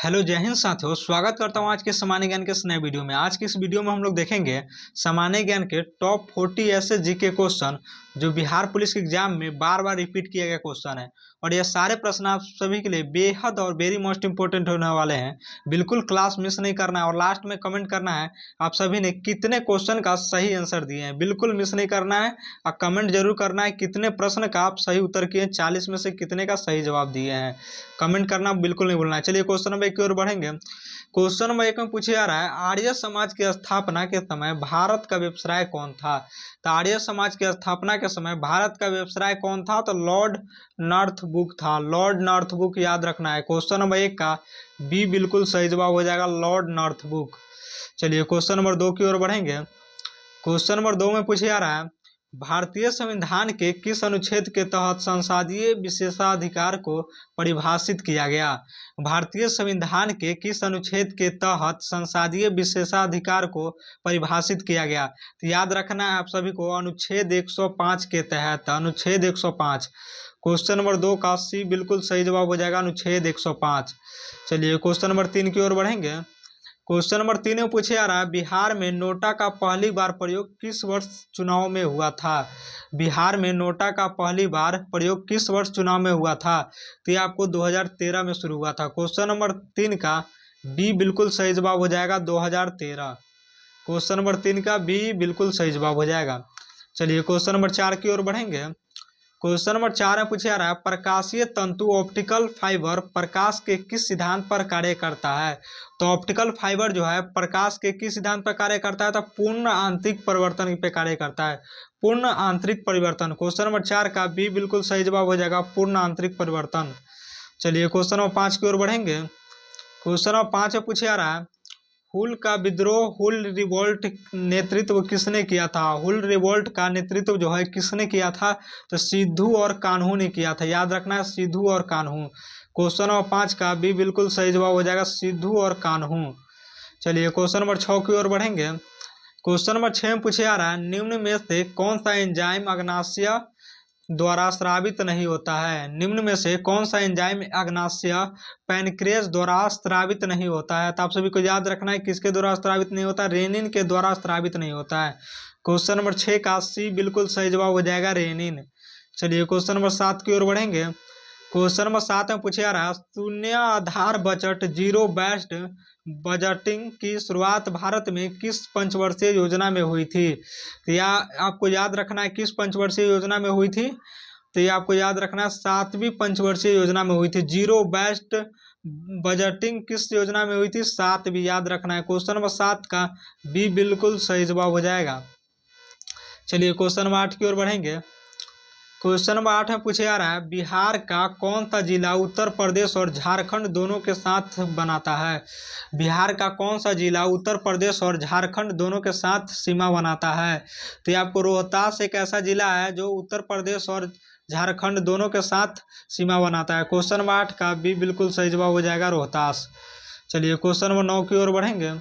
Hello जय हिंद साथियों, स्वागत करता हूं आज के सामान्य ज्ञान के इस नए वीडियो में। आज की इस वीडियो में हम लोग देखेंगे सामान्य ज्ञान के टॉप 40 ऐसे जीके क्वेश्चन जो बिहार पुलिस के एग्जाम में बार बार रिपीट किया गया क्वेश्चन है। और ये सारे प्रश्न आप सभी के लिए बेहद और वेरी मोस्ट इंपोर्टेंट होने वाले हैं। बिल्कुल क्लास मिस नहीं करना है और लास्ट में कमेंट करना है आप सभी ने कितने क्वेश्चन का सही आंसर दिए हैं। बिल्कुल मिस नहीं करना है और कमेंट जरूर करना है कितने प्रश्न का आप सही उत्तर किए, 40 में से कितने का सही जवाब दिए हैं। कमेंट करना बिल्कुल नहीं भूलना है। चलिए क्वेश्चन नंबर 1 की ओर बढ़ेंगे। क्वेश्चन नंबर 1 में पूछा जा रहा है, आर्य समाज की स्थापना के समय भारत का व्यवसाय कौन था। तो आर्य समाज की स्थापना के समय भारत का व्यवसाय कौन था, तो लॉर्ड नॉर्थबुक था। लॉर्ड नॉर्थबुक याद रखना है। क्वेश्चन नंबर 1 का बी बिल्कुल सही जवाब हो जाएगा, लॉर्ड नॉर्थबुक। चलिए क्वेश्चन नंबर 2 की ओर बढ़ेंगे। क्वेश्चन नंबर 2 में पूछा जा रहा है, भारतीय संविधान के किस अनुच्छेद के तहत संसदीय विशेषाधिकार को परिभाषित किया गया। भारतीय संविधान के किस अनुच्छेद के तहत संसदीय विशेषाधिकार को परिभाषित किया गया। तो याद रखना है आप सभी को, अनुच्छेद 105 के तहत, अनुच्छेद 105। क्वेश्चन नंबर 2 का सी बिल्कुल सही जवाब हो जाएगा, अनुच्छेद 105। चलिए क्वेश्चन नंबर 3 की ओर बढ़ेंगे। क्वेश्चन नंबर 3 में पूछे जा रहा है, बिहार में नोटा का पहली बार प्रयोग किस वर्ष चुनाव में हुआ था। बिहार में नोटा का पहली बार प्रयोग किस वर्ष चुनाव में हुआ था। तो ये आपको 2013 में शुरू हुआ था। क्वेश्चन नंबर 3 का बी बिल्कुल सही जवाब हो जाएगा, 2013। क्वेश्चन नंबर 3 का बी बिल्कुल सही जवाब हो जाएगा। चलिए क्वेश्चन नंबर 4 की ओर बढ़ेंगे। क्वेश्चन नंबर 4 में पूछा जा रहा है, प्रकाशीय तंतु ऑप्टिकल फाइबर प्रकाश के किस सिद्धांत पर कार्य करता है। तो ऑप्टिकल फाइबर जो है प्रकाश के किस सिद्धांत पर कार्य करता है, तो पूर्ण आंतरिक परिवर्तन पे कार्य करता है, पूर्ण आंतरिक परिवर्तन। क्वेश्चन नंबर 4 का बी बिल्कुल सही जवाब हो जाएगा, पूर्ण आंतरिक परिवर्तन। चलिए क्वेश्चन नंबर 5 की ओर बढ़ेंगे। क्वेश्चन नंबर 5 में पूछा जा रहा है, हुल का विद्रोह, हुल रिवोल्ट नेतृत्व किसने किया था। हुल रिवोल्ट का नेतृत्व जो है किसने किया था, तो सिद्धू और कान्हू ने किया था। याद रखना है, सिद्धू और कान्हू। क्वेश्चन नंबर 5 का बी बिल्कुल सही जवाब हो जाएगा, सिद्धू और कान्हू। चलिए क्वेश्चन नंबर 6 की ओर बढ़ेंगे। क्वेश्चन नंबर 6 में पूछे जा रहा है, निम्न में से कौन सा एंजाइम अग्नाशय द्वारा स्रावित नहीं होता है। निम्न में से कौन सा एंजाइम अग्नाशय पैनक्रियास द्वारा स्रावित नहीं होता है। तो आप सभी को याद रखना है किसके द्वारा स्रावित नहीं होता, रेनिन के द्वारा स्रावित नहीं होता है। क्वेश्चन नंबर 6 का सी बिल्कुल सही जवाब हो जाएगा, रेनिन। चलिए क्वेश्चन नंबर 7 की ओर बढ़ेंगे। क्वेश्चन नंबर 7 में पूछा जा रहा है, शून्य आधार बजट, जीरो बेस्ड बजटिंग की शुरुआत भारत में किस पंचवर्षीय योजना में हुई थी। तो या आपको याद रखना है किस पंचवर्षीय योजना में हुई थी। तो ये आपको याद रखना है 7वीं पंचवर्षीय योजना में हुई थी। जीरो बेस्ड बजटिंग किस योजना में हुई थी, 7वीं। याद रखना है। क्वेश्चन नंबर 7 का बी बिल्कुल सही जवाब हो जाएगा। चलिए क्वेश्चन नंबर 8 की ओर बढ़ेंगे। क्वेश्चन नंबर 8 में पूछा जा रहा है, बिहार का कौन सा जिला उत्तर प्रदेश और झारखंड दोनों के साथ बनाता है। बिहार का कौन सा जिला उत्तर प्रदेश और झारखंड दोनों के साथ सीमा बनाता है। तो ये आपको रोहतास एक ऐसा जिला है जो उत्तर प्रदेश और झारखंड दोनों के साथ सीमा बनाता है। क्वेश्चन नंबर 8 का बी बिल्कुल सही जवाब हो जाएगा, रोहतास। चलिए क्वेश्चन नंबर 9 की ओर बढ़ेंगे।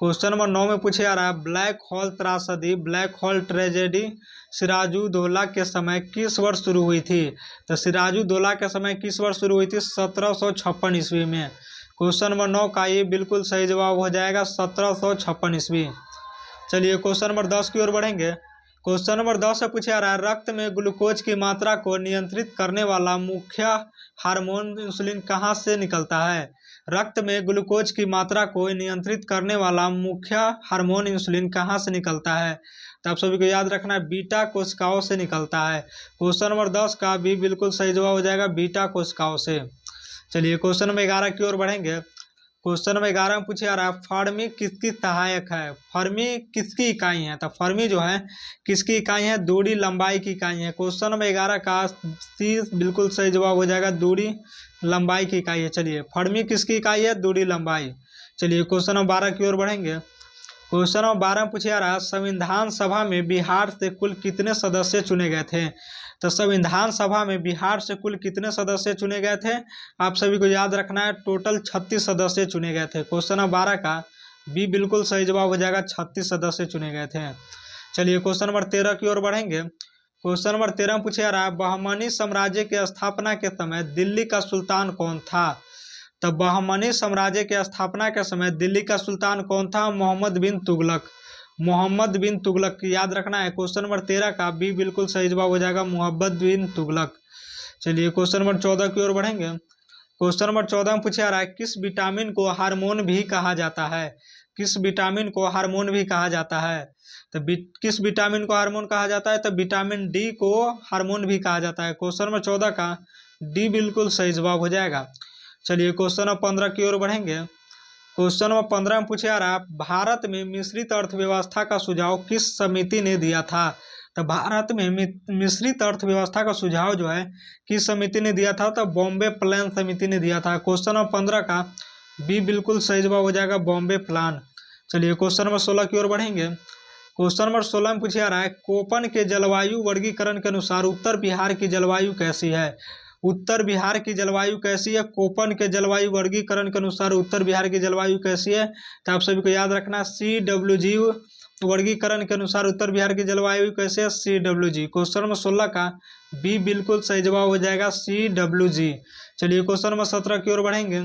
क्वेश्चन नंबर 9 में पूछा जा रहा है, ब्लैक होल त्रासदी, ब्लैक होल ट्रेजेडी सिराजुद्दौला के समय किस वर्ष शुरू हुई थी। तो सिराजुद्दौला के समय किस वर्ष शुरू हुई थी, 1756 ईस्वी में। क्वेश्चन नंबर 9 का ये बिल्कुल सही जवाब हो जाएगा, 1756 ईस्वी। चलिए क्वेश्चन नंबर 10 की ओर बढ़ेंगे। क्वेश्चन नंबर 10 से पूछा जा रहा है, रक्त में ग्लूकोज की मात्रा को नियंत्रित करने वाला मुख्य हार्मोन इंसुलिन कहाँ से निकलता है। रक्त में ग्लूकोज की मात्रा को नियंत्रित करने वाला मुख्य हार्मोन इंसुलिन कहाँ से निकलता है। तो आप सभी को याद रखना है, बीटा कोशिकाओं से निकलता है। क्वेश्चन नंबर 10 का भी बिल्कुल सही जवाब हो जाएगा, बीटा कोशिकाओं से। चलिए क्वेश्चन नंबर 11 की ओर बढ़ेंगे। क्वेश्चन नंबर 11 में पूछा जा रहा है, फर्मी किसकी सहायक है। फर्मी किसकी इकाई है। तो फर्मी जो है किसकी इकाई है, दूरी लंबाई की इकाई है। क्वेश्चन नंबर 11 का सी बिल्कुल सही जवाब हो जाएगा, दूरी लंबाई की इकाई है। चलिए फर्मी किसकी इकाई है, दूरी लंबाई। चलिए क्वेश्चन नंबर 12 की ओर बढ़ेंगे। क्वेश्चन नंबर 12 में पूछा जा रहा है, संविधान सभा में बिहार से कुल कितने सदस्य चुने गए थे। तो संविधान सभा में बिहार से कुल कितने सदस्य चुने गए थे, आप सभी को याद रखना है, टोटल 36 सदस्य चुने गए थे। क्वेश्चन नंबर 12 का बी बिल्कुल सही जवाब हो जाएगा, 36 सदस्य चुने गए थे। चलिए क्वेश्चन नंबर 13 की ओर बढ़ेंगे। क्वेश्चन नंबर 13 में पूछा जा रहा है, बहमनी साम्राज्य की स्थापना के समय दिल्ली का सुल्तान कौन था। तो बहमनी साम्राज्य की स्थापना के समय दिल्ली का सुल्तान कौन था? मोहम्मद बिन तुगलक। मोहम्मद बिन तुगलक याद रखना है। क्वेश्चन नंबर 13 का बी बिल्कुल सही जवाब हो जाएगा, मोहम्मद बिन तुगलक। चलिए क्वेश्चन नंबर 14 की ओर बढ़ेंगे। क्वेश्चन नंबर 14 में पूछा जा रहा है किस विटामिन को हार्मोन भी कहा जाता है? किस विटामिन को हार्मोन भी कहा जाता है? तो किस विटामिन को हार्मोन कहा जाता है? तो विटामिन डी को हार्मोन भी कहा जाता है। क्वेश्चन नंबर 14 का डी बिल्कुल सही जवाब हो जाएगा। चलिए क्वेश्चन नंबर 15 की ओर बढ़ेंगे। क्वेश्चन नंबर 15 में पूछा जा रहा है भारत में मिश्रित अर्थव्यवस्था का सुझाव किस समिति ने दिया था? तो भारत में मिश्रित अर्थव्यवस्था का सुझाव जो है किस समिति ने दिया था? तो बॉम्बे प्लान समिति ने दिया था। क्वेश्चन नंबर 15 का बी बिल्कुल सही जवाब हो जाएगा, बॉम्बे प्लान। चलिए क्वेश्चन नंबर 16 की ओर बढ़ेंगे। क्वेश्चन नंबर 16 में पूछा जा रहा है कोपन के जलवायु वर्गीकरण के अनुसार उत्तर बिहार की जलवायु कैसी है? उत्तर बिहार की जलवायु कैसी है? कोपन के जलवायु वर्गीकरण के अनुसार उत्तर बिहार की जलवायु कैसी है? तो आप सभी को याद रखना CWG वर्गीकरण के अनुसार उत्तर बिहार की जलवायु कैसे है? CWG। क्वेश्चन नंबर 16 का बी बिल्कुल सही जवाब हो जाएगा, CWG। चलिए क्वेश्चन नंबर 17 की ओर बढ़ेंगे।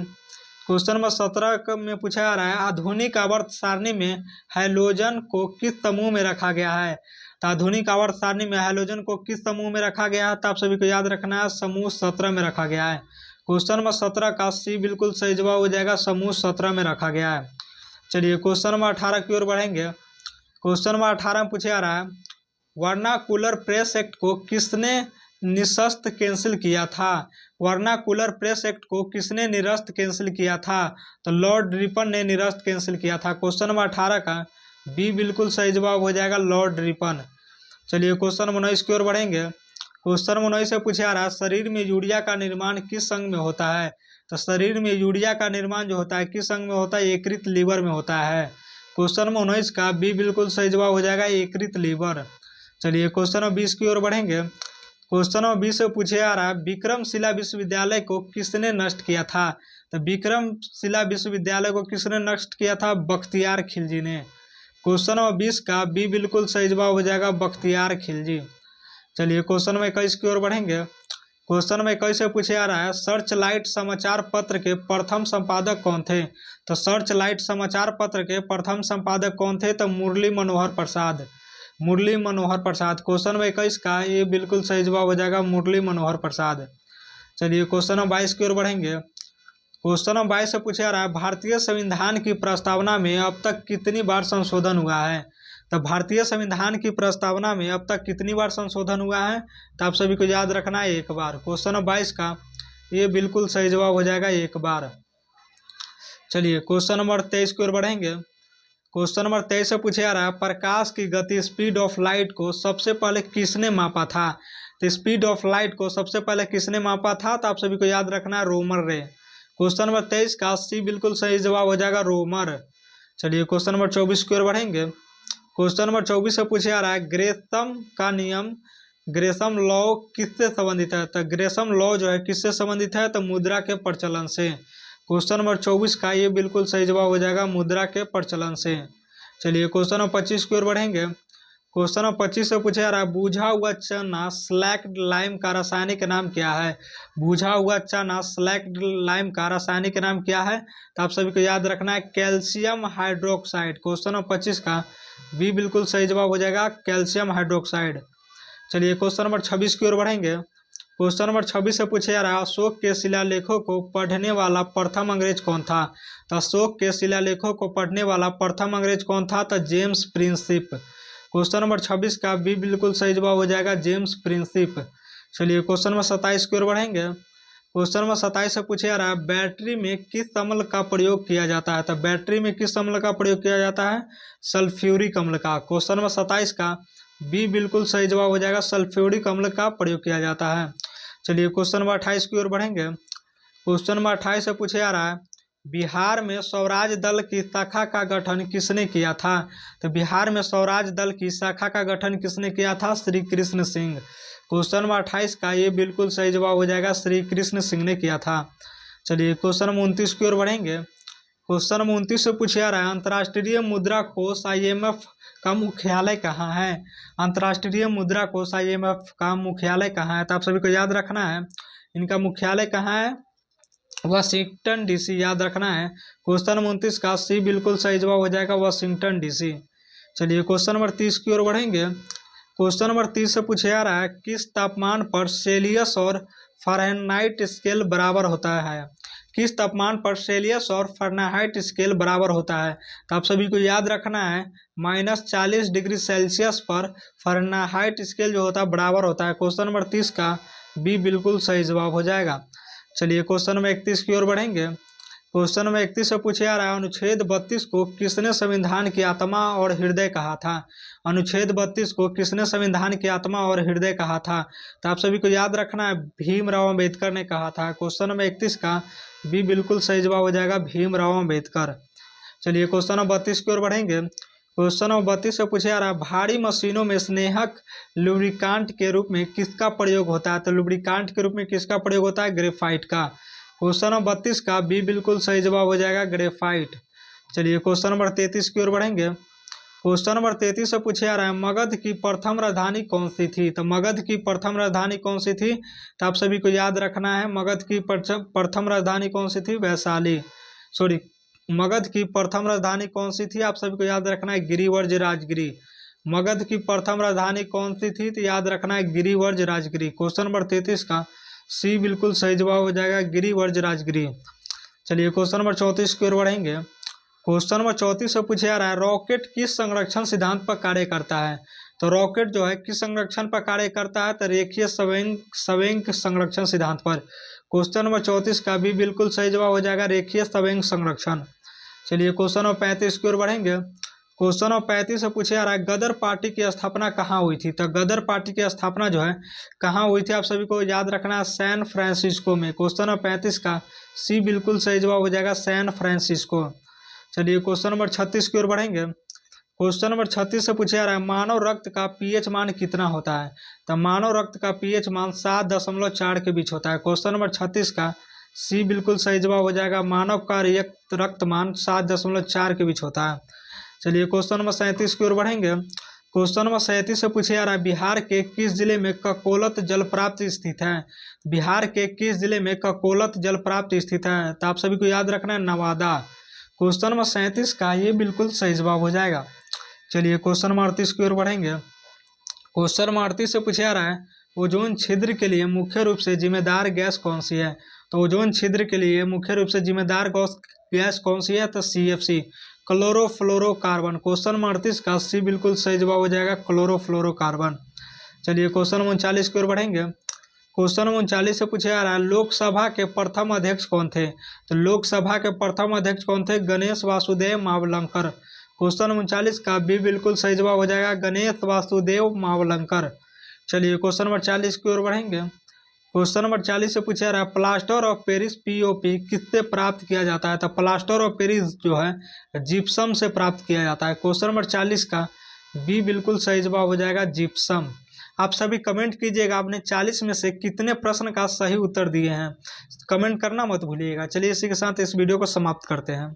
क्वेश्चन नंबर 17 में पूछा जा रहा है आधुनिक आवर्त सारणी में हैलोजन को किस समूह में रखा गया है? तो आधुनिक आवर्त सारणी में हैलोजन को किस समूह में रखा गया है? तो आप सभी को याद रखना है समूह 17 में रखा गया है। क्वेश्चन नंबर 17 का सी बिल्कुल सही जवाब हो जाएगा, समूह 17 में रखा गया है। चलिए क्वेश्चन नंबर 18 की ओर बढ़ेंगे। क्वेश्चन नंबर 18 में पूछा जा रहा है वर्नाकुलर प्रेस एक्ट को किसने निरस्त कैंसिल किया था? वर्नाकुलर प्रेस एक्ट को किसने निरस्त कैंसिल किया था? तो लॉर्ड रिपन ने निरस्त कैंसिल किया था। क्वेश्चन नंबर 18 का बी बिल्कुल सही जवाब हो जाएगा, लॉर्ड रिपन। चलिए क्वेश्चन नंबर 19 की ओर बढ़ेंगे। क्वेश्चन नंबर 19 से पूछा जा रहा है शरीर में यूरिया का निर्माण किस अंग में होता है? तो शरीर में यूरिया का निर्माण जो होता है किस अंग में होता है? यकृत लीवर में होता है। क्वेश्चन नंबर 19 का बी बिल्कुल सही जवाब हो जाएगा, यकृत लीवर। चलिए क्वेश्चन नंबर 20 की ओर बढ़ेंगे। क्वेश्चन नंबर 20 से पूछा जा रहा है विक्रमशिला विश्वविद्यालय को किसने नष्ट किया था? तो विक्रमशिला विश्वविद्यालय को किसने नष्ट किया था? बख्तियार खिलजी ने। क्वेश्चन नंबर 20 का बी बिल्कुल सही जवाब हो जाएगा, बख्तियार खिलजी। चलिए क्वेश्चन नंबर 21 की ओर बढ़ेंगे। क्वेश्चन नंबर 21 से पूछा जा रहा है सर्च लाइट समाचार पत्र के प्रथम संपादक कौन थे? तो सर्च लाइट समाचार पत्र के प्रथम संपादक कौन थे? तो मुरली मनोहर प्रसाद। मुरली मनोहर प्रसाद। क्वेश्चन नंबर 21 का ये बिल्कुल सही जवाब हो जाएगा, मुरली मनोहर प्रसाद। चलिए क्वेश्चन नंबर 22 की ओर बढ़ेंगे। क्वेश्चन नंबर 22 से पूछा जा रहा है भारतीय संविधान की प्रस्तावना में अब तक कितनी बार संशोधन हुआ है? तो भारतीय संविधान की प्रस्तावना में अब तक कितनी बार संशोधन हुआ है? तो आप सभी को याद रखना है एक बार। क्वेश्चन नंबर 22 का ये बिल्कुल सही जवाब हो जाएगा, एक बार। चलिए क्वेश्चन नंबर 23 की ओर बढ़ेंगे। क्वेश्चन नंबर 23 से पूछा जा रहा है प्रकाश की गति स्पीड ऑफ लाइट को सबसे पहले किसने मापा था? तो स्पीड ऑफ लाइट को सबसे पहले किसने मापा था? तो आप सभी को याद रखना है रोमर रे। क्वेश्चन नंबर 23 का सी बिल्कुल सही जवाब हो जाएगा, रोमर। चलिए क्वेश्चन नंबर 24 की ओर बढ़ेंगे। क्वेश्चन नंबर 24 से पूछा जा रहा है ग्रेशम का नियम, ग्रेशम लॉ किससे संबंधित है? तो ग्रेशम लॉ जो है किससे संबंधित है? तो मुद्रा के प्रचलन से। क्वेश्चन नंबर 24 का ये बिल्कुल सही जवाब हो जाएगा, मुद्रा के प्रचलन से। चलिए क्वेश्चन नंबर 25 की ओर बढ़ेंगे। क्वेश्चन नंबर 25 से पूछा जा रहा है बूझा हुआ चना स्लैक्ड लाइम का रासायनिक नाम क्या है? बूझा हुआ चना स्लैक्ड लाइम का रासायनिक नाम क्या है? तो आप सभी को याद रखना है कैल्शियम हाइड्रोक्साइड। क्वेश्चन नंबर 25 का बी बिल्कुल सही जवाब हो जाएगा, कैल्शियम हाइड्रोक्साइड। चलिए क्वेश्चन नंबर 26 की ओर बढ़ेंगे। क्वेश्चन नंबर 26 से पूछा जा रहा है अशोक के शिलालेखों को पढ़ने वाला प्रथम अंग्रेज कौन था? तो अशोक के शिलालेखों को पढ़ने वाला प्रथम अंग्रेज कौन था? तो जेम्स प्रिंसिप। क्वेश्चन नंबर 26 का बी बिल्कुल सही जवाब हो जाएगा, जेम्स प्रिंसिप। चलिए क्वेश्चन नंबर 27 की ओर बढ़ेंगे। क्वेश्चन नंबर 27 से पूछा जा रहा है बैटरी में किस अम्ल का प्रयोग किया जाता है? तो बैटरी में किस अम्ल का प्रयोग किया जाता है? सल्फ्यूरिक अम्ल का। क्वेश्चन नंबर 27 का बी बिल्कुल सही जवाब हो जाएगा, सल्फ्यूरिक अम्ल का प्रयोग किया जाता है। चलिए क्वेश्चन नंबर 28 की ओर बढ़ेंगे। क्वेश्चन नंबर 28 से पूछा जा रहा है बिहार में स्वराज दल की शाखा का गठन किसने किया था? तो बिहार में स्वराज दल की शाखा का गठन किसने किया था? श्री कृष्ण सिंह। क्वेश्चन नंबर 28 का ये बिल्कुल सही जवाब हो जाएगा, श्री कृष्ण सिंह ने किया था। चलिए क्वेश्चन नंबर 29 की ओर बढ़ेंगे। क्वेश्चन नंबर 29 से पूछा जा रहा है अंतर्राष्ट्रीय मुद्रा कोष IMF का मुख्यालय कहाँ है? अंतर्राष्ट्रीय मुद्रा कोष IMF का मुख्यालय कहाँ है? तो आप सभी को याद रखना है इनका मुख्यालय कहाँ है? वाशिंगटन डीसी याद रखना है। क्वेश्चन नंबर 29 का सी बिल्कुल सही जवाब हो जाएगा वाशिंगटन डीसी। चलिए क्वेश्चन नंबर 30 की ओर बढ़ेंगे। क्वेश्चन नंबर 30 से पूछे जा रहा है किस तापमान पर सेल्सियस और फ़ारेनहाइट स्केल बराबर होता है। किस तापमान पर सेल्सियस और फ़ारेनहाइट स्केल बराबर होता है। तो आप सभी को याद रखना है -40 डिग्री सेल्सियस पर फ़ारेनहाइट स्केल जो होता है बराबर होता है। क्वेश्चन नंबर 30 का बी बिल्कुल सही जवाब हो जाएगा। चलिए क्वेश्चन नंबर 31 की ओर बढ़ेंगे। क्वेश्चन नंबर 31 से पूछे जा रहा है अनुच्छेद 32 को किसने संविधान की आत्मा और हृदय कहा था। अनुच्छेद 32 को किसने संविधान की आत्मा और हृदय कहा था। तो आप सभी को याद रखना है भीमराव अम्बेडकर ने कहा था। क्वेश्चन नंबर 31 का बी बिल्कुल सही जवाब हो जाएगा भीमराव अम्बेडकर। चलिए क्वेश्चन नंबर 32 की ओर बढ़ेंगे। क्वेश्चन नंबर 32 से पूछे जा रहा है भारी मशीनों में स्नेहक लुब्रिकांट के रूप में किसका प्रयोग होता है। तो लुब्रिकांट के रूप में किसका प्रयोग होता है ग्रेफाइट का। क्वेश्चन नंबर 32 का बी बिल्कुल सही जवाब हो जाएगा ग्रेफाइट। चलिए क्वेश्चन नंबर 33 की ओर बढ़ेंगे। क्वेश्चन नंबर 33 से पूछे जा रहा है मगध की प्रथम राजधानी कौन सी थी। तो मगध की प्रथम राजधानी कौन सी थी। तो आप सभी को याद रखना है मगध की प्रथम राजधानी कौन सी थी वैशाली। सॉरी, मगध की प्रथम राजधानी कौन सी थी आप सभी को याद रखना है गिरिवर्ज राजगिरी। मगध की प्रथम राजधानी कौन सी थी तो याद रखना है गिरिवर्ज राजगिरी। क्वेश्चन नंबर 33 का सी बिल्कुल सही जवाब हो जाएगा गिरिवर्ज राजगिरी। चलिए क्वेश्चन नंबर 34 की ओर बढ़ेंगे। क्वेश्चन नंबर 34 से पूछा जा रहा है रॉकेट किस संरक्षण सिद्धांत पर कार्य करता है। तो रॉकेट जो है किस संरक्षण पर कार्य करता है तो रेखीय संवेग संरक्षण सिद्धांत पर। क्वेश्चन नंबर 34 का भी बिल्कुल सही जवाब हो जाएगा रेखीय संवेग संरक्षण। चलिए क्वेश्चन नंबर 35 की ओर बढ़ेंगे। क्वेश्चन नंबर 35 से पूछा जा रहा है गदर पार्टी की स्थापना कहाँ हुई थी। तो गदर पार्टी की स्थापना जो है कहाँ हुई थी आप सभी को याद रखना है सैन फ्रांसिस्को में। क्वेश्चन नंबर 35 का सी बिल्कुल सही जवाब हो जाएगा सैन फ्रांसिस्को। चलिए क्वेश्चन नंबर 36 की ओर बढ़ेंगे। क्वेश्चन नंबर 36 से पूछा जा रहा है मानव रक्त का पीएच मान कितना होता है। तो मानव रक्त का पीएच मान 7.4 के बीच होता है। क्वेश्चन नंबर 36 का सी बिल्कुल सही जवाब हो जाएगा मानव का रक्त मान 7.4 के बीच होता है। चलिए क्वेश्चन नंबर 37 की ओर बढ़ेंगे। क्वेश्चन नंबर 37 से पूछा जा रहा है बिहार के किस जिले में ककोलत जलप्राप्त स्थित है। बिहार के किस जिले में ककोलत जलप्राप्त स्थित है। तो आप सभी को याद रखना है नवादा। क्वेश्चन नंबर 37 का ये बिल्कुल सही जवाब हो जाएगा। चलिए क्वेश्चन नंबर 38 की ओर बढ़ेंगे। क्वेश्चन नंबर 38 से पूछा जा रहा है ओजोन छिद्र के लिए मुख्य रूप से जिम्मेदार गैस कौन सी है। तो ओजोन छिद्र के लिए मुख्य रूप से जिम्मेदार गैस कौन सी है तो CFC क्लोरोफ्लोरोकार्बन। क्वेश्चन नंबर 38 का सी बिल्कुल सही जवाब हो जाएगा क्लोरोफ्लोरोकार्बन। चलिए क्वेश्चन नंबर 39 की ओर बढ़ेंगे। क्वेश्चन नंबर 39 से पूछा जा रहा है लोकसभा के प्रथम अध्यक्ष कौन थे। तो लोकसभा के प्रथम अध्यक्ष कौन थे गणेश वासुदेव मावलंकर। क्वेश्चन नंबर 39 का भी बिल्कुल सही जवाब हो जाएगा गणेश वासुदेव मावलंकर। चलिए क्वेश्चन नंबर 40 की ओर बढ़ेंगे। क्वेश्चन नंबर 40 से पूछा जा रहा है प्लास्टर ऑफ पेरिस POP किससे प्राप्त किया जाता है। तो प्लास्टर ऑफ पेरिस जो है जिप्सम से प्राप्त किया जाता है। क्वेश्चन नंबर 40 का बी बिल्कुल सही जवाब हो जाएगा जिप्सम। आप सभी कमेंट कीजिएगा आपने 40 में से कितने प्रश्न का सही उत्तर दिए हैं। कमेंट करना मत भूलिएगा। चलिए इसी के साथ इस वीडियो को समाप्त करते हैं।